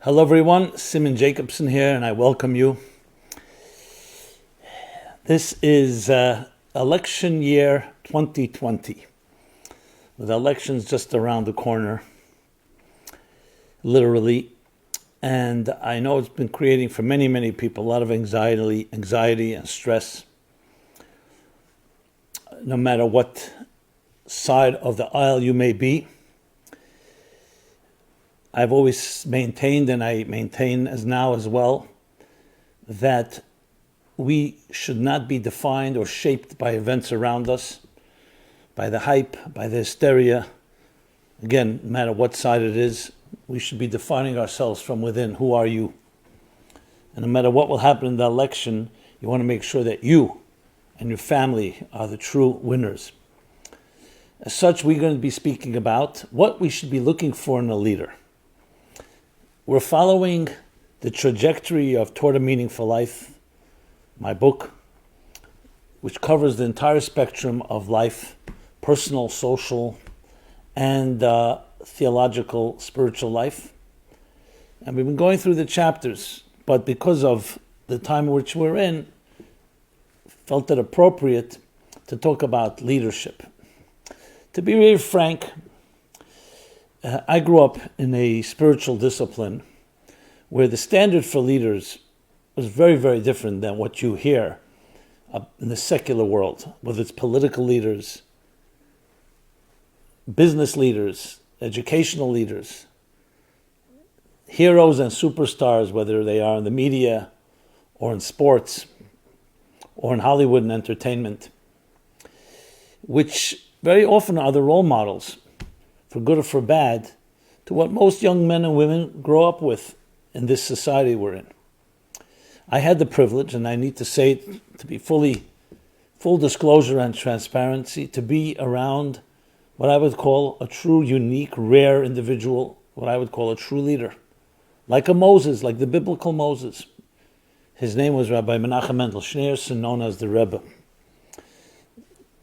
Hello everyone, Rabbi Jacobson here, and I welcome you. This is election year 2020, with elections just around the corner, literally. And I know it's been creating for many people a lot of anxiety and stress, no matter what side of the aisle you may be. I've always maintained, and I maintain as now as well, that we should not be defined or shaped by events around us, by the hype, by the hysteria. Again, no matter what side it is, we should be defining ourselves from within. Who are you? And no matter what will happen in the election, you want to make sure that you and your family are the true winners. As such, we're going to be speaking about what we should be looking for in a leader. We're following the trajectory of Toward a Meaningful Life, my book, which covers the entire spectrum of life, personal, social, and theological, spiritual life. And we've been going through the chapters, but because of the time in which we're in, felt it appropriate to talk about leadership. To be very frank, I grew up in a spiritual discipline where the standard for leaders was very different than what you hear in the secular world, whether it's political leaders, business leaders, educational leaders, heroes and superstars, whether they are in the media or in sports or in Hollywood and entertainment, which very often are the role models, for good or for bad, to what most young men and women grow up with in this society we're in. I had the privilege, and I need to say it to be full disclosure and transparency, to be around what I would call a true, unique, rare individual, what I would call a true leader. Like a Moses, like the biblical Moses. His name was Rabbi Menachem Mendel Schneerson, known as the Rebbe.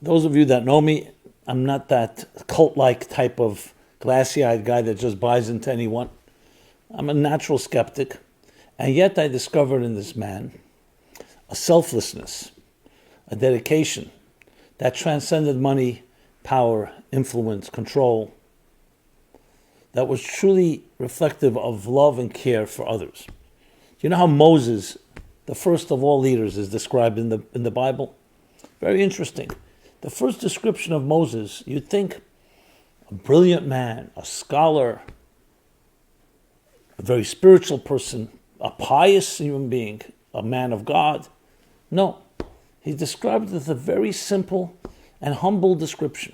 Those of you that know me, I'm not that cult-like type of glassy-eyed guy that just buys into anyone. I'm a natural skeptic. And yet I discovered in this man a selflessness, a dedication that transcended money, power, influence, control, that was truly reflective of love and care for others. You know how Moses, the first of all leaders, is described in the Bible? Very interesting. The first description of Moses, you'd think a brilliant man, a scholar, a very spiritual person, a pious human being, a man of God. No, he's described as a very simple and humble description.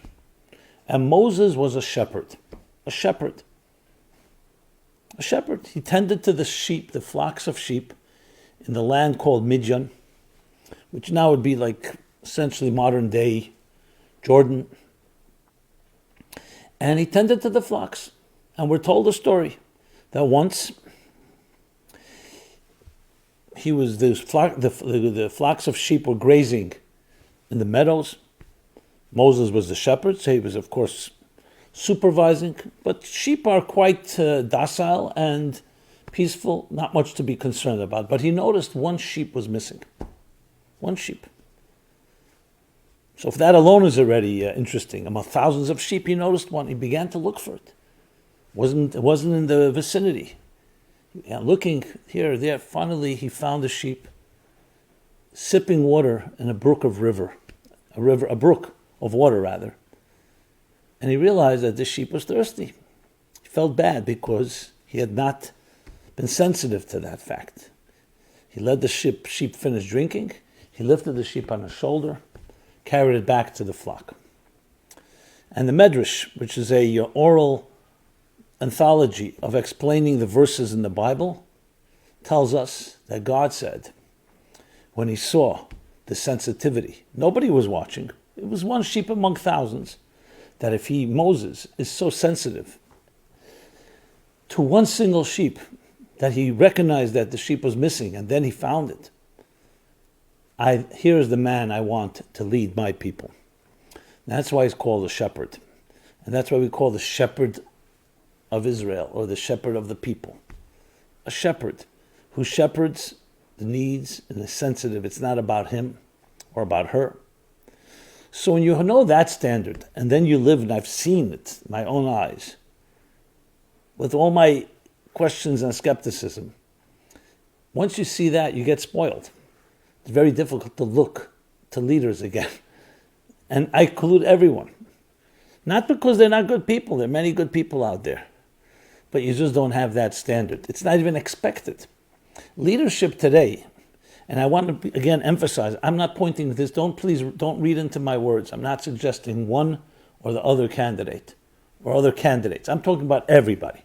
And Moses was a shepherd. A shepherd. He tended to the sheep, the flocks of sheep, in the land called Midian, which now would be like essentially modern day Jordan. And he tended to the flocks. And we're told a story that once the flocks of sheep were grazing in the meadows. Moses was the shepherd, so he was, of course, supervising. But sheep are quite docile and peaceful, not much to be concerned about. But he noticed one sheep was missing. One sheep. So if that alone is already interesting, among thousands of sheep, he noticed one. He began to look for it. It wasn't in the vicinity. And looking here, there, finally he found a sheep sipping water in a brook of water. And he realized that this sheep was thirsty. He felt bad because he had not been sensitive to that fact. He let the sheep finish drinking. He lifted the sheep on his shoulder, carried it back to the flock. And the Medrash, which is a oral anthology of explaining the verses in the Bible, tells us that God said, when he saw the sensitivity, nobody was watching, it was one sheep among thousands, that if Moses, is so sensitive to one single sheep, that he recognized that the sheep was missing, and then he found it. Here is the man I want to lead my people. That's why he's called a shepherd. And that's why we call the shepherd of Israel, or the shepherd of the people. a shepherd who shepherds the needs and is sensitive. It's not about him or about her. So when you know that standard, and then you live, and I've seen it, my own eyes, with all my questions and skepticism, once you see that, you get spoiled. It's very difficult to look to leaders again. And I include everyone. Not because they're not good people. There are many good people out there. But you just don't have that standard. It's not even expected. Leadership today, and I want to again emphasize, I'm not pointing to this. Please don't read into my words. I'm not suggesting one or the other candidate or other candidates. I'm talking about everybody.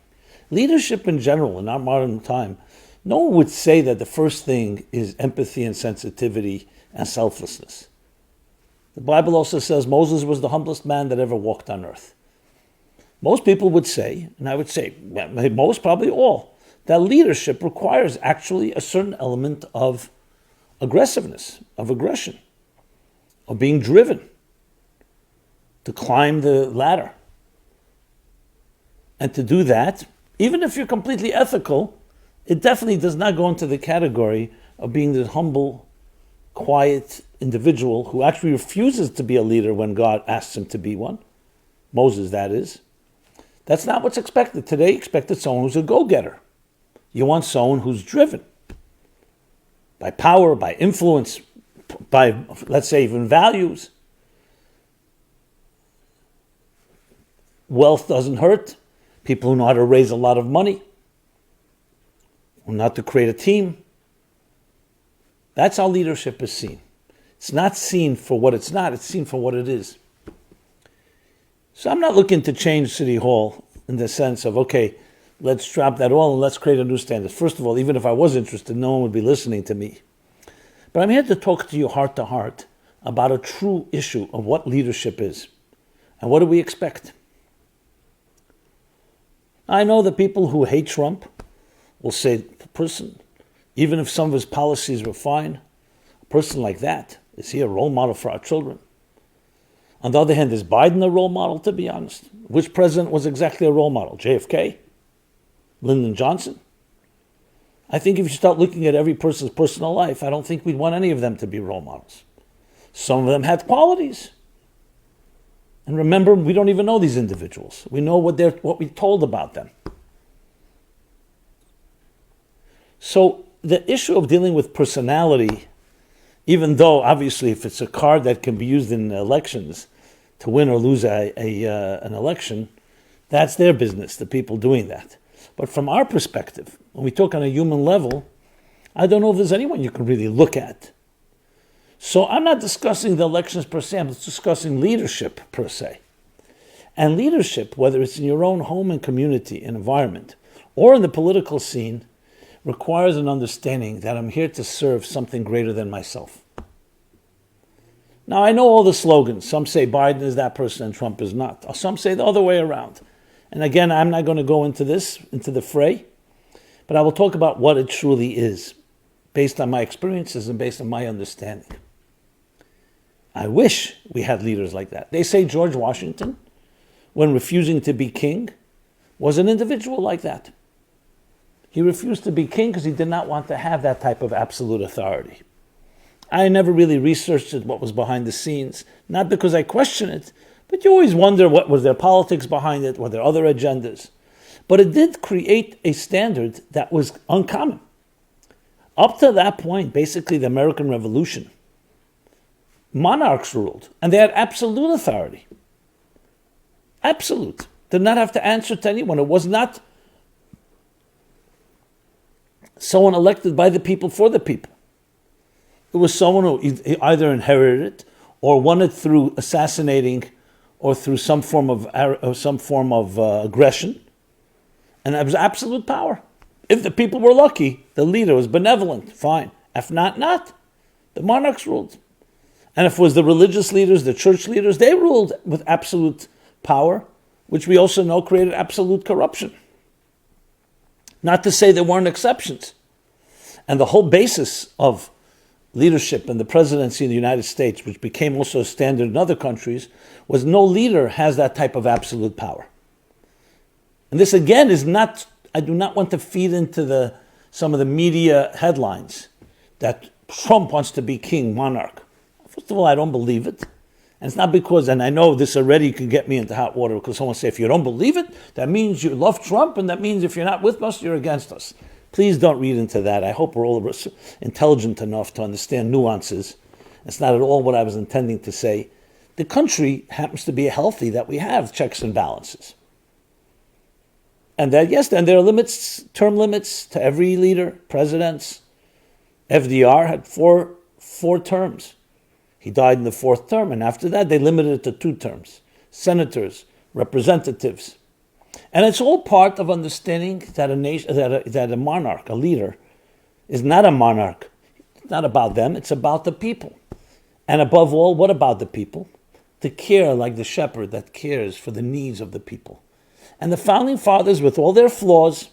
Leadership in general in our modern time, no one would say that the first thing is empathy and sensitivity and selflessness. The Bible also says Moses was the humblest man that ever walked on earth. Most people would say, and I would say, most, probably all, that leadership requires actually a certain element of aggressiveness, of aggression, of being driven to climb the ladder. And to do that, even if you're completely ethical, it definitely does not go into the category of being the humble, quiet individual who actually refuses to be a leader when God asks him to be one. Moses, that is. That's not what's expected. Today, expected someone who's a go-getter. You want someone who's driven by power, by influence, by, let's say, even values. Wealth doesn't hurt. People who know how to raise a lot of money, who know how to create a team. That's how leadership is seen. It's not seen for what it's not, it's seen for what it is. So I'm not looking to change City Hall in the sense of, okay, let's drop that all and let's create a new standard. First of all, even if I was interested, no one would be listening to me. But I'm here to talk to you heart to heart about a true issue of what leadership is. And what do we expect? I know that people who hate Trump will say, the person, even if some of his policies were fine, a person like that, is he a role model for our children? On the other hand, is Biden a role model, to be honest? Which president was exactly a role model? JFK? Lyndon Johnson? I think if you start looking at every person's personal life, I don't think we'd want any of them to be role models. Some of them had qualities. And remember, we don't even know these individuals. We know what we're told about them. So the issue of dealing with personality, even though obviously if it's a card that can be used in elections to win or lose an election, that's their business, the people doing that. But from our perspective, when we talk on a human level, I don't know if there's anyone you can really look at. So I'm not discussing the elections per se, I'm discussing leadership per se. And leadership, whether it's in your own home and community and environment, or in the political scene, requires an understanding that I'm here to serve something greater than myself. Now, I know all the slogans. Some say Biden is that person and Trump is not. Or some say the other way around. And again, I'm not going to go into the fray, but I will talk about what it truly is, based on my experiences and based on my understanding. I wish we had leaders like that. They say George Washington, when refusing to be king, was an individual like that. He refused to be king because he did not want to have that type of absolute authority. I never really researched what was behind the scenes, not because I question it, but you always wonder what was their politics behind it, were there other agendas. But it did create a standard that was uncommon. Up to that point, basically the American Revolution, monarchs ruled, and they had absolute authority. Absolute. Did not have to answer to anyone. It was not someone elected by the people for the people. It was someone who either inherited it or won it through assassinating or through some form of aggression. And that was absolute power. If the people were lucky, the leader was benevolent, fine. If not, not. The monarchs ruled. And if it was the religious leaders, the church leaders, they ruled with absolute power, which we also know created absolute corruption. Not to say there weren't exceptions. And the whole basis of leadership in the presidency in the United States, which became also a standard in other countries, was no leader has that type of absolute power. And this again is not, I do not want to feed into the some of the media headlines that Trump wants to be king, monarch. First of all, I don't believe it. And it's not because, and I know this already could get me into hot water, because someone say, if you don't believe it, that means you love Trump, and that means if you're not with us, you're against us. Please don't read into that. I hope we're all intelligent enough to understand nuances. It's not at all what I was intending to say. The country happens to be healthy, that we have checks and balances. And that, yes, then there are limits, term limits to every leader, presidents. FDR had four terms. He died in the fourth term, and after that, they limited it to 2 terms. Senators, representatives. And it's all part of understanding that a nation, that a monarch, a leader, is not a monarch. It's not about them, it's about the people. And above all, what about the people? To care like the shepherd that cares for the needs of the people. And the founding fathers, with all their flaws,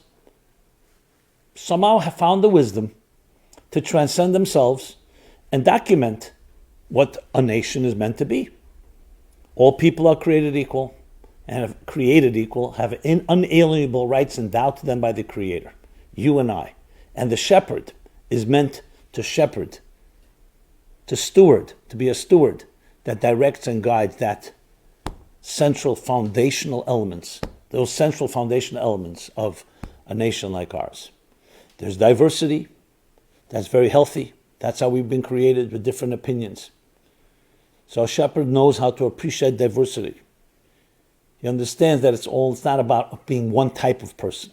somehow have found the wisdom to transcend themselves and document what a nation is meant to be. All people are created equal, and have created equal, have unalienable rights endowed to them by the Creator, you and I. And the shepherd is meant to shepherd, to steward, to be a steward that directs and guides that central foundational elements, those central foundational elements of a nation like ours. There's diversity, that's very healthy. That's how we've been created, with different opinions. So a shepherd knows how to appreciate diversity. He understands that it's not about being one type of person.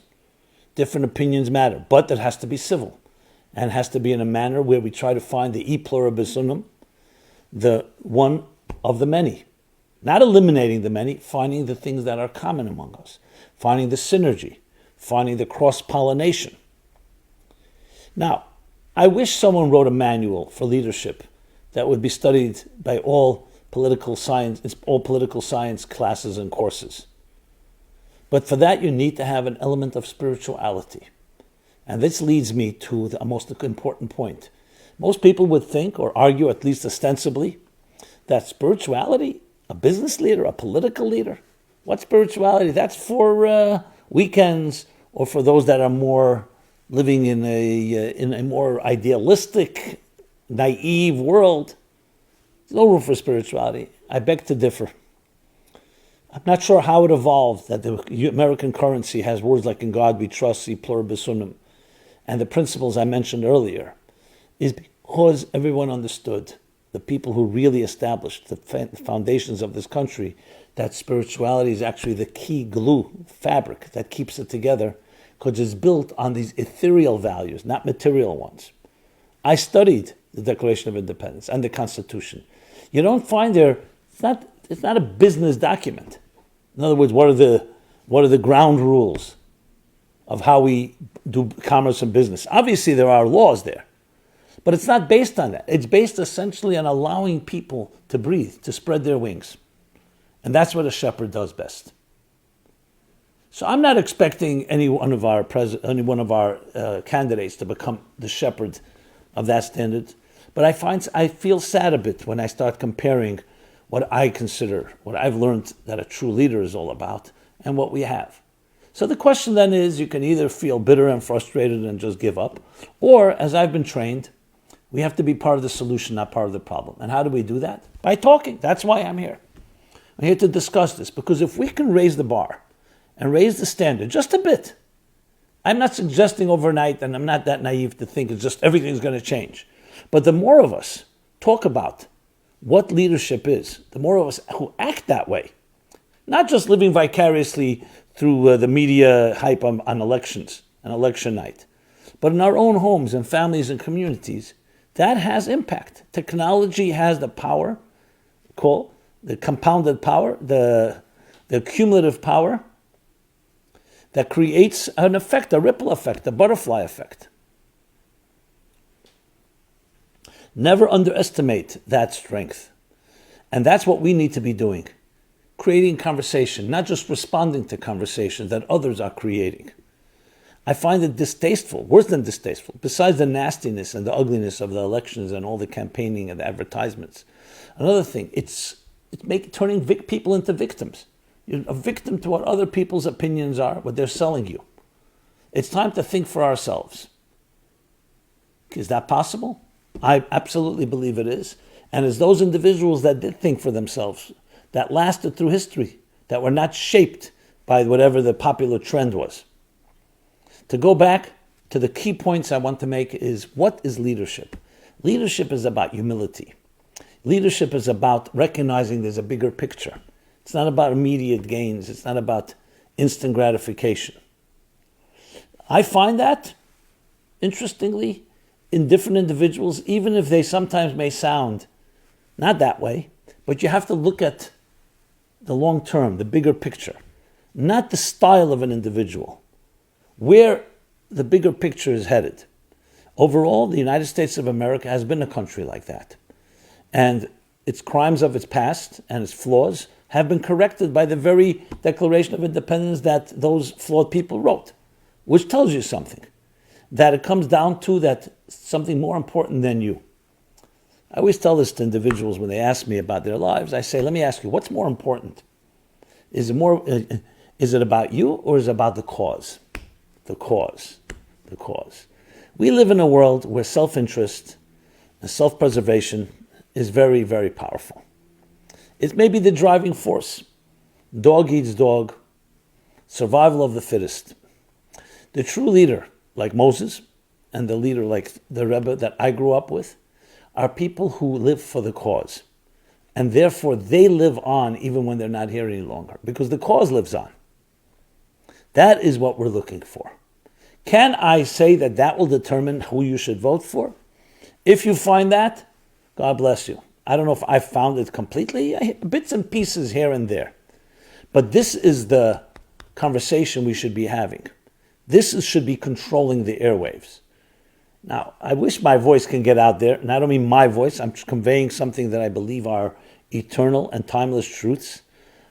Different opinions matter, but it has to be civil. And it has to be in a manner where we try to find the e pluribus unum, the one of the many. Not eliminating the many, finding the things that are common among us. Finding the synergy, finding the cross-pollination. Now, I wish someone wrote a manual for leadership that would be studied by all political science classes and courses. But for that, you need to have an element of spirituality. And this leads me to the most important point. Most people would think, or argue at least ostensibly, that spirituality, a business leader, a political leader, what spirituality? That's for weekends, or for those that are more living in a more idealistic, naive world. There's no room for spirituality. I beg to differ. I'm not sure how it evolved that the American currency has words like "in God we trust," "e pluribus unum," and the principles I mentioned earlier, is because everyone understood, the people who really established the foundations of this country, that spirituality is actually the key glue, fabric that keeps it together, because it's built on these ethereal values, not material ones. I studied the Declaration of Independence and the Constitution. You don't find there, it's not a business document. In other words, what are the ground rules of how we do commerce and business? Obviously, there are laws there, but it's not based on that. It's based essentially on allowing people to breathe, to spread their wings. And that's what a shepherd does best. So I'm not expecting any one of our candidates to become the shepherd of that standard, but I feel sad a bit when I start comparing what I consider, what I've learned that a true leader is all about, and what we have. So the question then is, you can either feel bitter and frustrated and just give up, or, as I've been trained, we have to be part of the solution, not part of the problem. And how do we do that? By talking. That's why I'm here. I'm here to discuss this, because if we can raise the bar and raise the standard just a bit, I'm not suggesting overnight, and I'm not that naive to think it's just everything's going to change. But the more of us talk about what leadership is, the more of us who act that way, not just living vicariously through the media hype on elections and election night, but in our own homes and families and communities, that has impact. Technology has the power, called the compounded power, the cumulative power, that creates an effect, a ripple effect, a butterfly effect. Never underestimate that strength. And that's what we need to be doing. Creating conversation, not just responding to conversation that others are creating. I find it distasteful, worse than distasteful, besides the nastiness and the ugliness of the elections and all the campaigning and the advertisements. Another thing, it's turning people into victims. You're a victim to what other people's opinions are, what they're selling you. It's time to think for ourselves. think. Is that possible? I absolutely believe it is. And it's those individuals that did think for themselves, that lasted through history, that were not shaped by whatever the popular trend was. To go back to the key points I want to make is, what is leadership? Leadership is about humility. Leadership is about recognizing there's a bigger picture. It's not about immediate gains. It's not about instant gratification. I find that, interestingly, in different individuals, even if they sometimes may sound not that way, but you have to look at the long term, the bigger picture, not the style of an individual, where the bigger picture is headed. Overall, the United States of America has been a country like that. And its crimes of its past and its flaws have been corrected by the very Declaration of Independence that those flawed people wrote, which tells you something, that it comes down to that something more important than you. I always tell this to individuals when they ask me about their lives. I say, let me ask you, what's more important? Is it about you, or is it about the cause? The cause. We live in a world where self-interest and self-preservation is very, very powerful. It may be the driving force. Dog eats dog, survival of the fittest. The true leader, like Moses, and the leader like the Rebbe that I grew up with, are people who live for the cause. And therefore they live on even when they're not here any longer, because the cause lives on. That is what we're looking for. Can I say that that will determine who you should vote for? If you find that, God bless you. I don't know if I found it completely, bits and pieces here and there. But this is the conversation we should be having. Should be controlling the airwaves. Now, I wish my voice can get out there, and I don't mean my voice, I'm conveying something that I believe are eternal and timeless truths.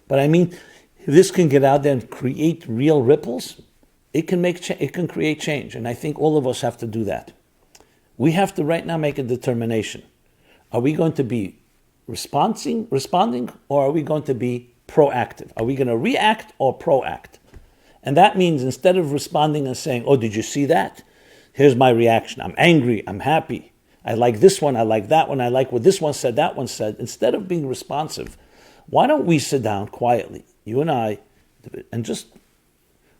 But I mean, if this can get out there and create real ripples, it can create change. And I think all of us have to do that. We have to right now make a determination. Are we going to be responding, or are we going to be proactive? Are we going to react or proact? And that means instead of responding and saying, oh, did you see that? Here's my reaction. I'm angry. I'm happy. I like this one. I like that one. I like what this one said, that one said. Instead of being responsive, why don't we sit down quietly, you and I, and just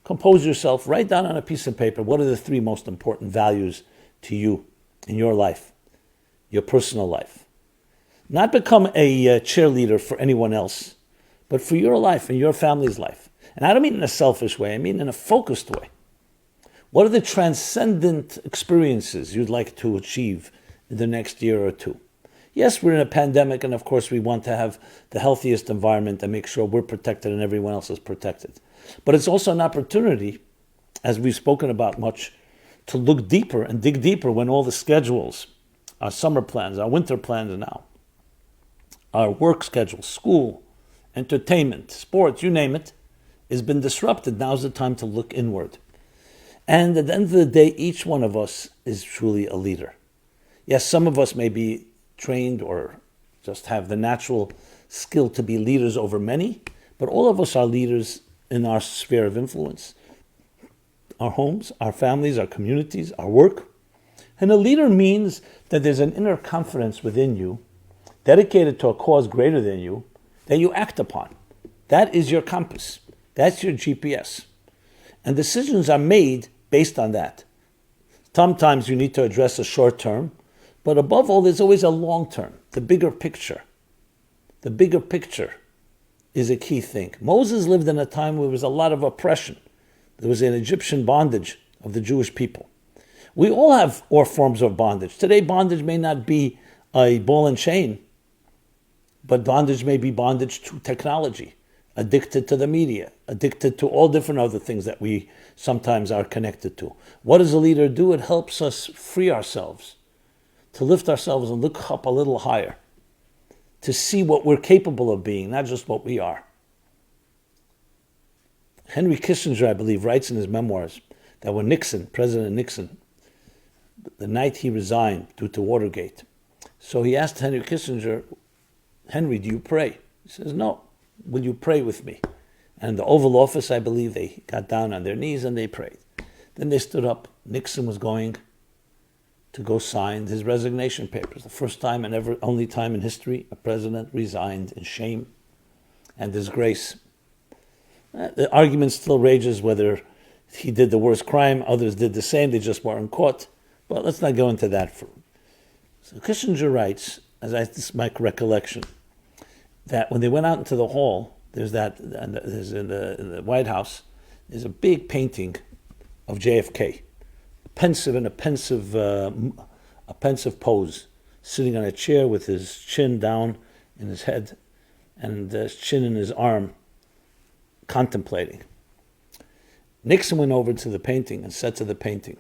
compose yourself, write down on a piece of paper, what are the 3 most important values to you in your life, your personal life. Not become a cheerleader for anyone else, but for your life and your family's life. And I don't mean in a selfish way, I mean in a focused way. What are the transcendent experiences you'd like to achieve in the next year or 2? Yes, we're in a pandemic, and of course we want to have the healthiest environment and make sure we're protected and everyone else is protected. But it's also an opportunity, as we've spoken about much, to look deeper and dig deeper when all the schedules, our summer plans, our winter plans now, our work schedule, school, entertainment, sports, you name it, has been disrupted. Now's the time to look inward. And at the end of the day, each one of us is truly a leader. Yes, some of us may be trained or just have the natural skill to be leaders over many, but all of us are leaders in our sphere of influence. Our homes, our families, our communities, our work. And a leader means that there's an inner confidence within you, dedicated to a cause greater than you, that you act upon. That is your compass. That's your GPS. And decisions are made based on that. Sometimes you need to address a short term, but above all, there's always a long term, the bigger picture. The bigger picture is a key thing. Moses lived in a time where there was a lot of oppression. There was an Egyptian bondage of the Jewish people. We all have all forms of bondage. Today, bondage may not be a ball and chain, but bondage may be bondage to technology, addicted to the media, addicted to all different other things that we sometimes are connected to. What does a leader do? It helps us free ourselves, to lift ourselves and look up a little higher, to see what we're capable of being, not just what we are. Henry Kissinger, I believe, writes in his memoirs that when President Nixon, the night he resigned due to Watergate, so he asked Henry Kissinger, Henry, do you pray? He says, no. Will you pray with me? And in the Oval Office, I believe, they got down on their knees and they prayed. Then they stood up. Nixon was going to go sign his resignation papers. The first time and only time in history a president resigned in shame and disgrace. The argument still rages whether he did the worst crime, others did the same, they just weren't caught. But let's not go into that. So Kissinger writes, this is my recollection, that when they went out into the hall, there's in the White House, there's a big painting of JFK, pensive in a pensive pose, sitting on a chair with his chin down in his head and his chin in his arm, contemplating. Nixon went over to the painting and said to the painting,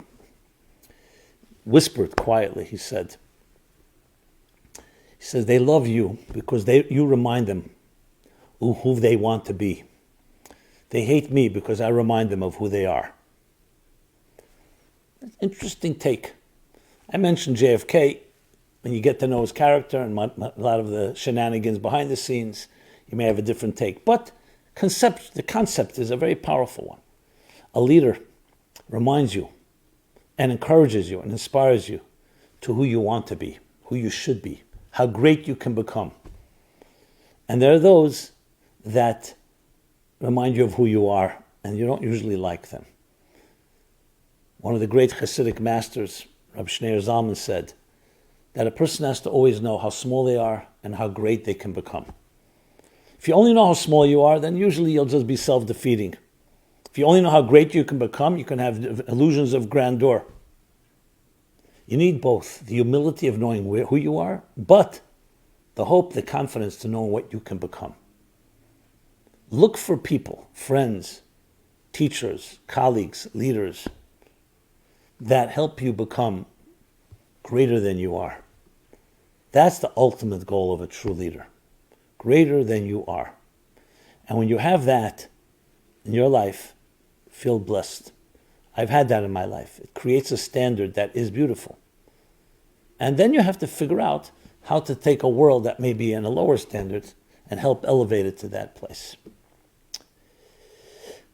whispered quietly, he says, they love you because you remind them who they want to be. They hate me because I remind them of who they are. Interesting take. I mentioned JFK. When you get to know his character and a lot of the shenanigans behind the scenes, you may have a different take. But the concept is a very powerful one. A leader reminds you and encourages you and inspires you to who you want to be, who you should be, how great you can become. And there are those that remind you of who you are, and you don't usually like them. One of the great Hasidic masters, Rabbi Shneur Zalman, said that a person has to always know how small they are and how great they can become. If you only know how small you are, then usually you'll just be self-defeating. If you only know how great you can become, you can have illusions of grandeur. You need both, the humility of knowing who you are, but the hope, the confidence to know what you can become. Look for people, friends, teachers, colleagues, leaders that help you become greater than you are. That's the ultimate goal of a true leader. Greater than you are. And when you have that in your life, feel blessed. I've had that in my life. It creates a standard that is beautiful. And then you have to figure out how to take a world that may be in a lower standard and help elevate it to that place.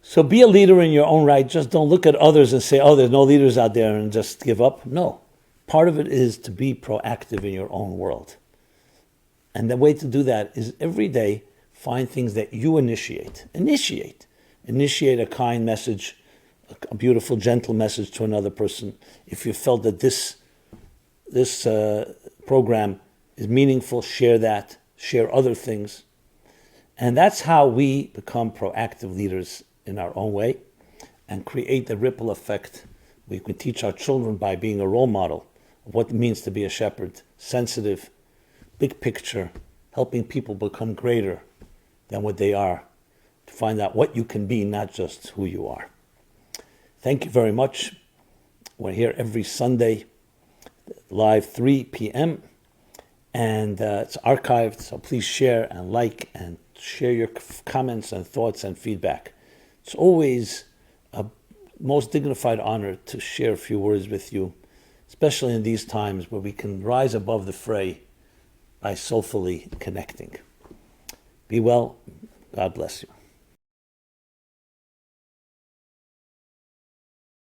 So be a leader in your own right. Just don't look at others and say, oh, there's no leaders out there, and just give up. No. Part of it is to be proactive in your own world. And the way to do that is every day find things that you initiate. Initiate a kind message, a beautiful, gentle message to another person. If you felt that this program is meaningful, share that. Share other things. And that's how we become proactive leaders in our own way and create the ripple effect. We can teach our children by being a role model of what it means to be a shepherd, sensitive, big picture, helping people become greater than what they are, to find out what you can be, not just who you are. Thank you very much. We're here every Sunday, live 3 p.m., and it's archived, so please share and like and share your comments and thoughts and feedback. It's always a most dignified honor to share a few words with you, especially in these times where we can rise above the fray by soulfully connecting. Be well. God bless you.